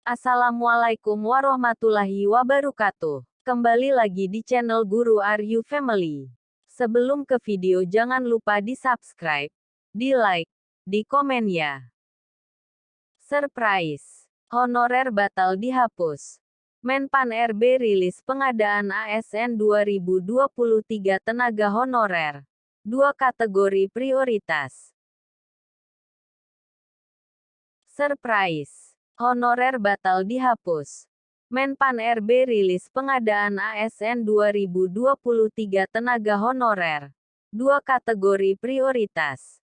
Assalamualaikum warahmatullahi wabarakatuh. Kembali lagi di channel Guru Are You Family. Sebelum ke video jangan lupa di subscribe, di like, di komen ya. Surprise! Honorer batal dihapus. Menpan RB rilis pengadaan ASN 2023 tenaga honorer. 2 kategori prioritas. Surprise! Honorer batal dihapus. Menpan RB rilis pengadaan ASN 2023 tenaga honorer. 2 kategori prioritas.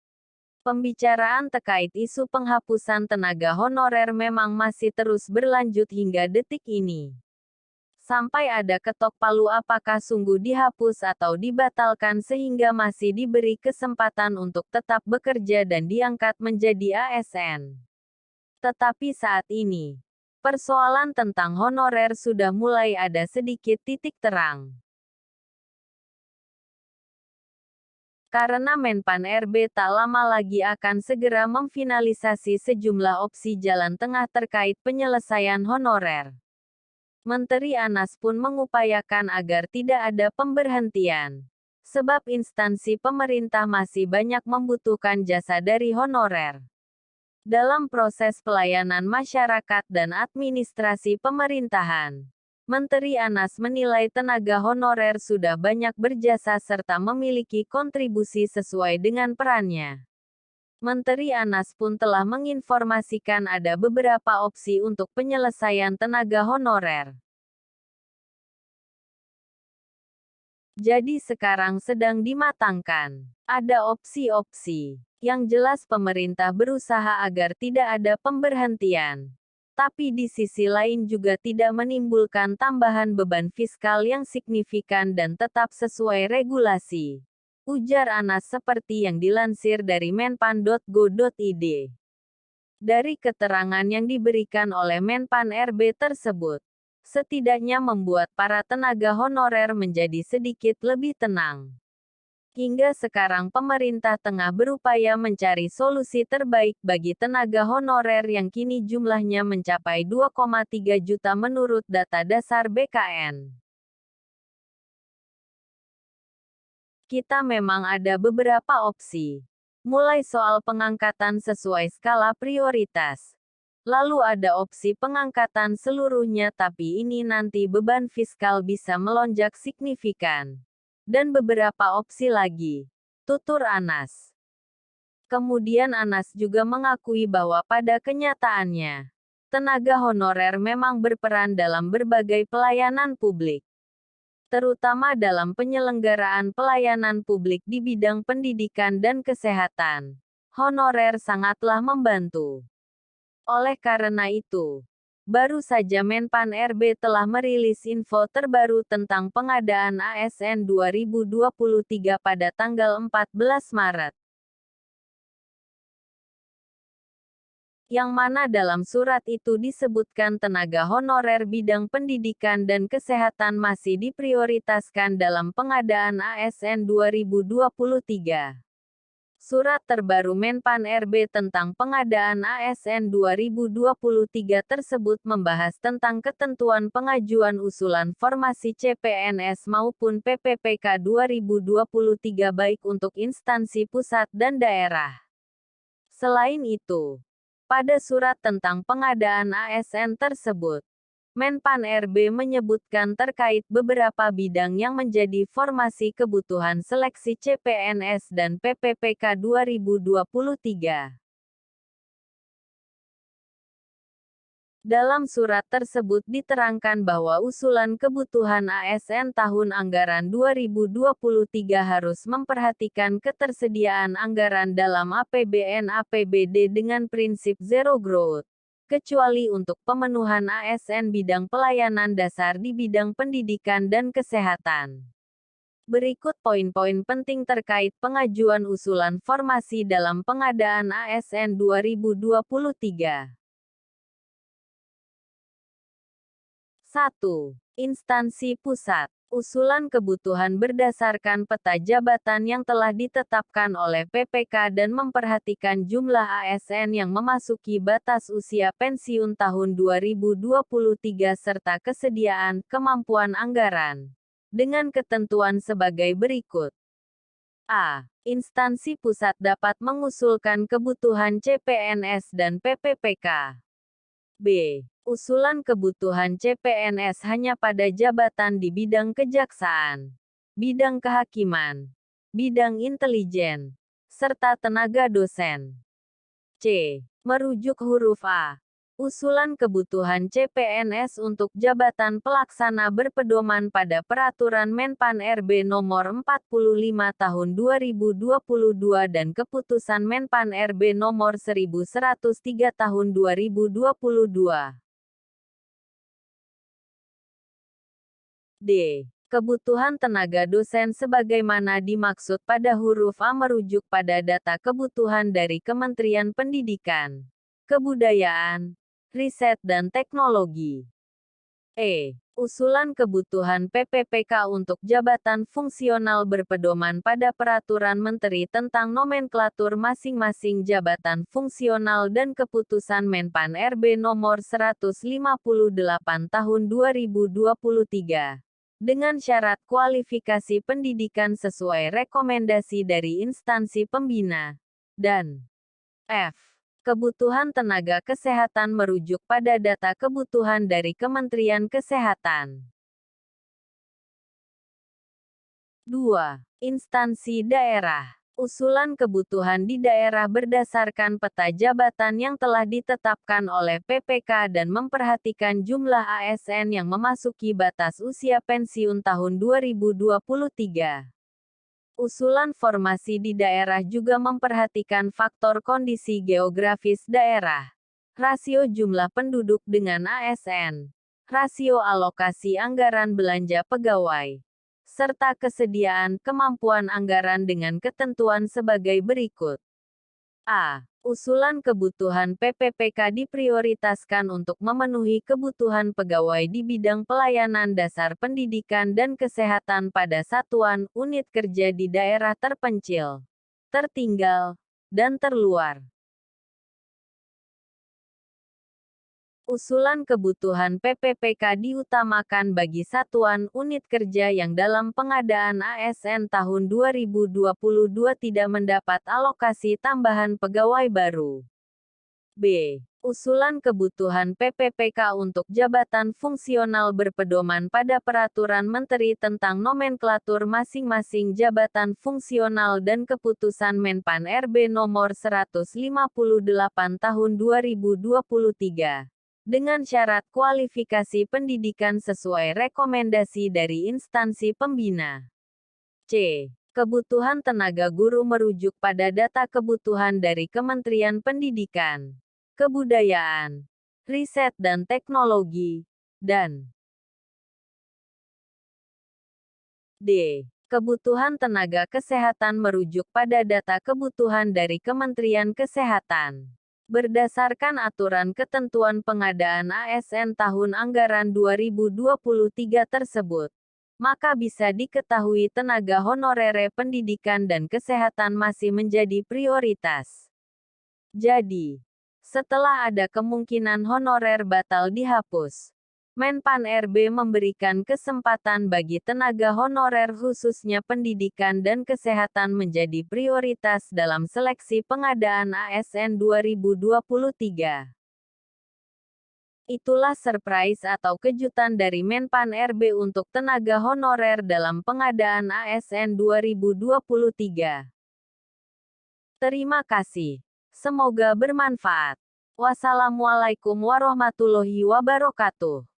Pembicaraan terkait isu penghapusan tenaga honorer memang masih terus berlanjut hingga detik ini. Sampai ada ketok palu apakah sungguh dihapus atau dibatalkan sehingga masih diberi kesempatan untuk tetap bekerja dan diangkat menjadi ASN. Tetapi saat ini, persoalan tentang honorer sudah mulai ada sedikit titik terang. Karena Menpan RB tak lama lagi akan segera memfinalisasi sejumlah opsi jalan tengah terkait penyelesaian honorer. Menteri Anas pun mengupayakan agar tidak ada pemberhentian. Sebab instansi pemerintah masih banyak membutuhkan jasa dari honorer. Dalam proses pelayanan masyarakat dan administrasi pemerintahan, Menteri Anas menilai tenaga honorer sudah banyak berjasa serta memiliki kontribusi sesuai dengan perannya. Menteri Anas pun telah menginformasikan ada beberapa opsi untuk penyelesaian tenaga honorer. Jadi sekarang sedang dimatangkan. Ada opsi-opsi. Yang jelas pemerintah berusaha agar tidak ada pemberhentian. Tapi di sisi lain juga tidak menimbulkan tambahan beban fiskal yang signifikan dan tetap sesuai regulasi. Ujar Anas seperti yang dilansir dari menpan.go.id. Dari keterangan yang diberikan oleh Menpan RB tersebut, setidaknya membuat para tenaga honorer menjadi sedikit lebih tenang. Hingga sekarang pemerintah tengah berupaya mencari solusi terbaik bagi tenaga honorer yang kini jumlahnya mencapai 2,3 juta menurut data dasar BKN. Kita memang ada beberapa opsi. Mulai soal pengangkatan sesuai skala prioritas. Lalu ada opsi pengangkatan seluruhnya tapi ini nanti beban fiskal bisa melonjak signifikan. Dan beberapa opsi lagi, tutur Anas. Kemudian Anas juga mengakui bahwa pada kenyataannya, tenaga honorer memang berperan dalam berbagai pelayanan publik. Terutama dalam penyelenggaraan pelayanan publik di bidang pendidikan dan kesehatan. Honorer sangatlah membantu. Oleh karena itu, baru saja Menpan RB telah merilis info terbaru tentang pengadaan ASN 2023 pada tanggal 14 Maret. Yang mana dalam surat itu disebutkan tenaga honorer bidang pendidikan dan kesehatan masih diprioritaskan dalam pengadaan ASN 2023. Surat terbaru Menpan RB tentang pengadaan ASN 2023 tersebut membahas tentang ketentuan pengajuan usulan formasi CPNS maupun PPPK 2023 baik untuk instansi pusat dan daerah. Selain itu, pada surat tentang pengadaan ASN tersebut, Menpan RB menyebutkan terkait beberapa bidang yang menjadi formasi kebutuhan seleksi CPNS dan PPPK 2023. Dalam surat tersebut diterangkan bahwa usulan kebutuhan ASN tahun anggaran 2023 harus memperhatikan ketersediaan anggaran dalam APBN/APBD dengan prinsip zero growth. Kecuali untuk pemenuhan ASN bidang pelayanan dasar di bidang pendidikan dan kesehatan. Berikut poin-poin penting terkait pengajuan usulan formasi dalam pengadaan ASN 2023. 1. Instansi pusat. Usulan kebutuhan berdasarkan peta jabatan yang telah ditetapkan oleh PPK dan memperhatikan jumlah ASN yang memasuki batas usia pensiun tahun 2023 serta kesediaan kemampuan anggaran. Dengan ketentuan sebagai berikut. A. Instansi pusat dapat mengusulkan kebutuhan CPNS dan PPPK. B. Usulan kebutuhan CPNS hanya pada jabatan di bidang kejaksaan, bidang kehakiman, bidang intelijen, serta tenaga dosen. C. Merujuk huruf A. Usulan kebutuhan CPNS untuk jabatan pelaksana berpedoman pada Peraturan Menpan RB Nomor 45 Tahun 2022 dan Keputusan Menpan RB Nomor 1103 Tahun 2022. D. Kebutuhan tenaga dosen sebagaimana dimaksud pada huruf A merujuk pada data kebutuhan dari Kementerian Pendidikan, Kebudayaan, Riset dan Teknologi. E. Usulan kebutuhan PPPK untuk jabatan fungsional berpedoman pada Peraturan Menteri tentang nomenklatur masing-masing jabatan fungsional dan Keputusan Menpan RB Nomor 158 Tahun 2023. Dengan syarat kualifikasi pendidikan sesuai rekomendasi dari instansi pembina. Dan F. Kebutuhan tenaga kesehatan merujuk pada data kebutuhan dari Kementerian Kesehatan. 2. Instansi daerah. Usulan kebutuhan di daerah berdasarkan peta jabatan yang telah ditetapkan oleh PPK dan memperhatikan jumlah ASN yang memasuki batas usia pensiun tahun 2023. Usulan formasi di daerah juga memperhatikan faktor kondisi geografis daerah, rasio jumlah penduduk dengan ASN, rasio alokasi anggaran belanja pegawai, serta kesediaan kemampuan anggaran dengan ketentuan sebagai berikut. A. Usulan kebutuhan PPPK diprioritaskan untuk memenuhi kebutuhan pegawai di bidang pelayanan dasar pendidikan dan kesehatan pada satuan unit kerja di daerah terpencil, tertinggal, dan terluar. Usulan kebutuhan PPPK diutamakan bagi satuan unit kerja yang dalam pengadaan ASN tahun 2022 tidak mendapat alokasi tambahan pegawai baru. B. Usulan kebutuhan PPPK untuk jabatan fungsional berpedoman pada Peraturan Menteri tentang nomenklatur masing-masing jabatan fungsional dan Keputusan Menpan RB Nomor 158 Tahun 2023. Dengan syarat kualifikasi pendidikan sesuai rekomendasi dari instansi pembina. C. Kebutuhan tenaga guru merujuk pada data kebutuhan dari Kementerian Pendidikan, Kebudayaan, Riset dan Teknologi, dan D. Kebutuhan tenaga kesehatan merujuk pada data kebutuhan dari Kementerian Kesehatan. Berdasarkan aturan ketentuan pengadaan ASN tahun anggaran 2023 tersebut, maka bisa diketahui tenaga honorer pendidikan dan kesehatan masih menjadi prioritas. Jadi, setelah ada kemungkinan honorer batal dihapus, Menpan RB memberikan kesempatan bagi tenaga honorer khususnya pendidikan dan kesehatan menjadi prioritas dalam seleksi pengadaan ASN 2023. Itulah surprise atau kejutan dari Menpan RB untuk tenaga honorer dalam pengadaan ASN 2023. Terima kasih. Semoga bermanfaat. Wassalamualaikum warahmatullahi wabarakatuh.